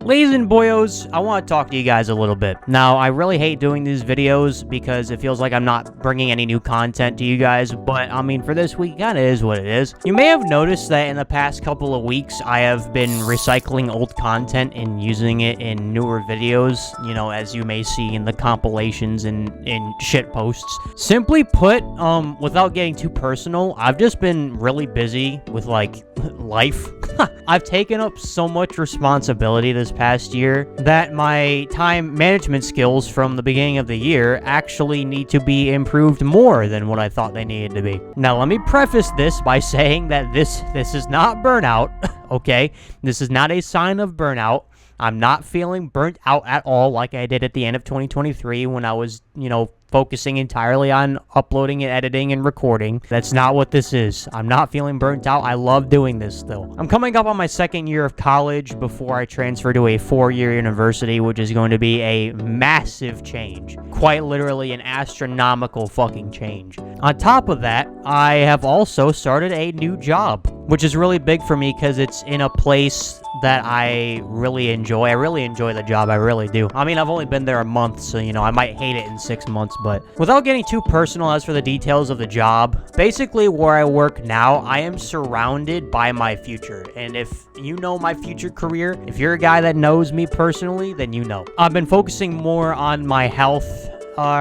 Ladies and boyos, I want to talk to you guys a little bit. Now, I really hate doing these videos because it feels like I'm not bringing any new content to you guys, but I mean, for this week, it kind of is what it is. You may have noticed that in the past couple of weeks, I have been recycling old content and using it in newer videos, you know, as you may see in the compilations and in shit posts. Simply put, without getting too personal, I've just been really busy with, like, life. I've taken up so much responsibility this past year that my time management skills from the beginning of the year actually need to be improved more than what I thought they needed to be. Now, let me preface this by saying that this is not burnout, okay? This is not a sign of burnout. I'm not feeling burnt out at all like I did at the end of 2023 when I was, you know, focusing entirely on uploading and editing and recording. That's not what this is. I'm not feeling burnt out. I love doing this still. I'm coming up on my second year of college before I transfer to a 4-year university, which is going to be a massive change. Quite literally an astronomical fucking change. On top of that, I have also started a new job, which is really big for me because it's in a place that I really enjoy. I really enjoy the job. I really do. I mean, I've only been there a month, so, you know, I might hate it in 6 months, but without getting too personal as for the details of the job, basically where I work now, I am surrounded by my future. And if you know my future career, if you're a guy that knows me personally, then you know. I've been focusing more on my health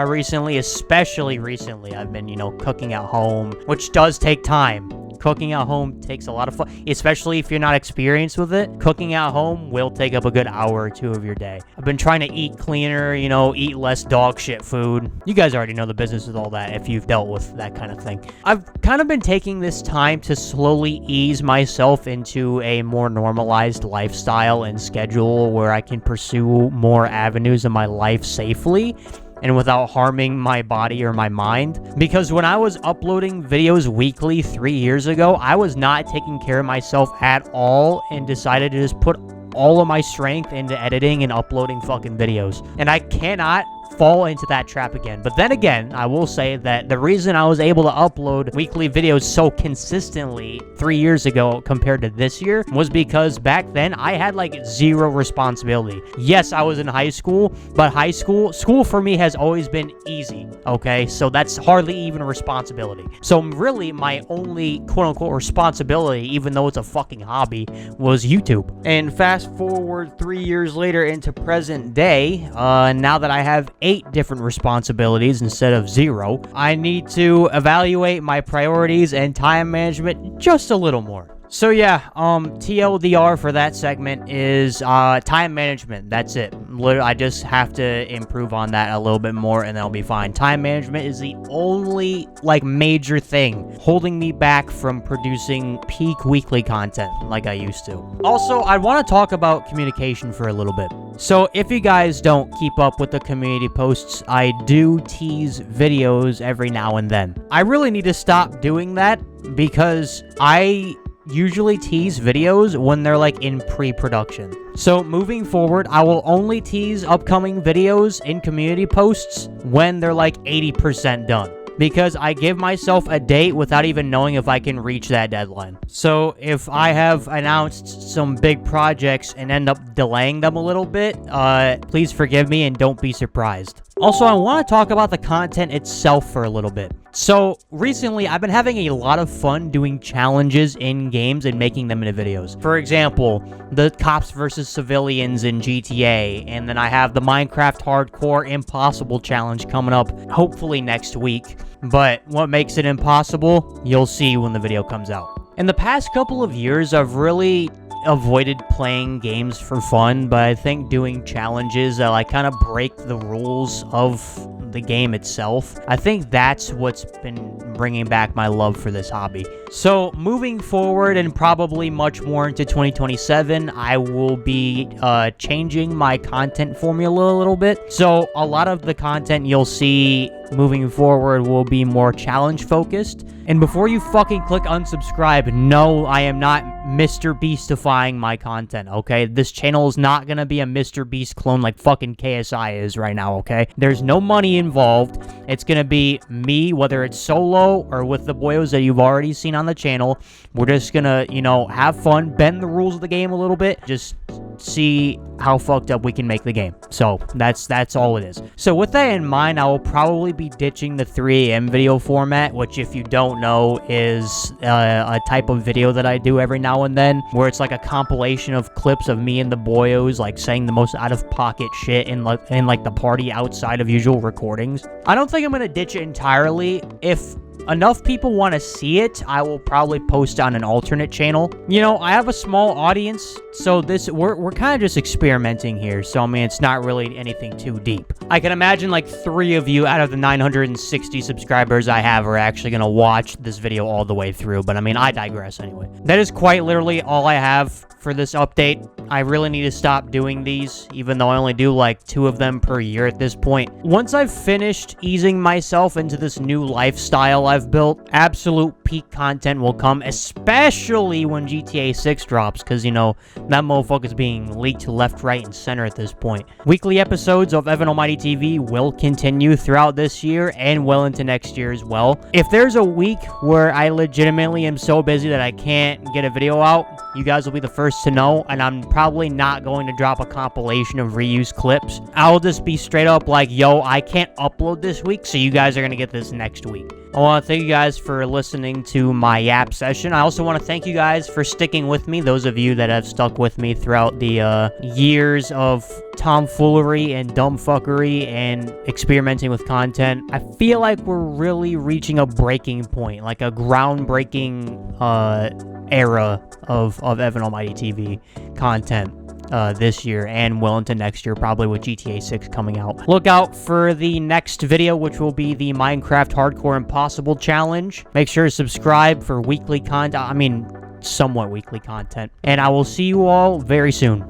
recently, especially recently. I've been, you know, cooking at home, which does take time. Cooking at home takes a lot of fun, especially if you're not experienced with it. Cooking at home will take up a good hour or two of your day. I've been trying to eat cleaner, you know, eat less dog shit food. You guys already know the business with all that if you've dealt with that kind of thing. I've kind of been taking this time to slowly ease myself into a more normalized lifestyle and schedule where I can pursue more avenues in my life safely and without harming my body or my mind. Because when I was uploading videos weekly 3 years ago, I was not taking care of myself at all and decided to just put all of my strength into editing and uploading fucking videos. And I cannot fall into that trap again. But then again, I will say that the reason I was able to upload weekly videos so consistently 3 years ago compared to this year was because back then I had like zero responsibility. Yes, I was in high school, but school for me has always been easy, okay? So that's hardly even a responsibility. So really my only quote-unquote responsibility, even though it's a fucking hobby, was YouTube. And fast forward 3 years later into present day, now that I have 8 different responsibilities instead of 0, I need to evaluate my priorities and time management just a little more. So yeah, TLDR for that segment is time management. That's it. I just have to improve on that a little bit more and then I'll be fine. Time management is the only, like, major thing holding me back from producing peak weekly content like I used to. Also, I want to talk about communication for a little bit. So if you guys don't keep up with the community posts, I do tease videos every now and then. I really need to stop doing that because I usually tease videos when they're like in pre-production. So moving forward, I will only tease upcoming videos in community posts when they're like 80% done, because I give myself a date without even knowing if I can reach that deadline. So if I have announced some big projects and end up delaying them a little bit, please forgive me and don't be surprised. Also, I want to talk about the content itself for a little bit. So recently, I've been having a lot of fun doing challenges in games and making them into videos. For example, the Cops vs. Civilians in GTA, and then I have the Minecraft Hardcore Impossible Challenge coming up, hopefully next week. But what makes it impossible? You'll see when the video comes out. In the past couple of years, I've really avoided playing games for fun, but I think doing challenges that like kind of break the rules of the game itself, I think that's what's been bringing back my love for this hobby. So moving forward and probably much more into 2027, I will be changing my content formula a little bit. So a lot of the content you'll see moving forward will be more challenge focused. And before you fucking click unsubscribe, no, I am not Mr. Beastifying my content, okay? This channel is not gonna be a Mr. Beast clone like fucking KSI is right now, okay? There's no money involved. It's gonna be me, whether it's solo or with the boyos that you've already seen on the channel. We're just gonna, you know, have fun, bend the rules of the game a little bit, just see how fucked up we can make the game. So that's all it is. So with that in mind, I will probably be ditching the 3 a.m. video format, which if you don't know is a type of video that I do every now and then, where it's like a compilation of clips of me and the boyos like saying the most out-of-pocket shit in like the party outside of usual recordings. I don't think I'm gonna ditch it entirely. If enough people want to see it, I will probably post on an alternate channel. You know, I have a small audience, so we're kind of just experimenting here. So I mean, it's not really anything too deep. I can imagine like 3 of you out of the 960 subscribers I have are actually gonna watch this video all the way through. But I mean, I digress anyway. That is quite literally all I have for this update. I really need to stop doing these, even though I only do like 2 of them per year at this point. Once I've finished easing myself into this new lifestyle I've built, absolute peak content will come, especially when GTA 6 drops, because, you know, that motherfucker's being leaked left, right, and center at this point. Weekly episodes of Evan Almighty TV will continue throughout this year and well into next year as well. If there's a week where I legitimately am so busy that I can't get a video out, you guys will be the first to know, and I'm probably not going to drop a compilation of reused clips. I'll just be straight up like, yo, I can't upload this week, so you guys are going to get this next week. I want to thank you guys for listening to my yap session. I also want to thank you guys for sticking with me, those of you that have stuck with me throughout the years of tomfoolery and dumbfuckery and experimenting with content. I feel like we're really reaching a breaking point, like a groundbreaking era of Evan Almighty TV content this year and well into next year, probably with GTA 6 coming out. Look out for the next video, which will be the Minecraft Hardcore Impossible Challenge. Make sure to subscribe for weekly content. I mean, somewhat weekly content. And I will see you all very soon.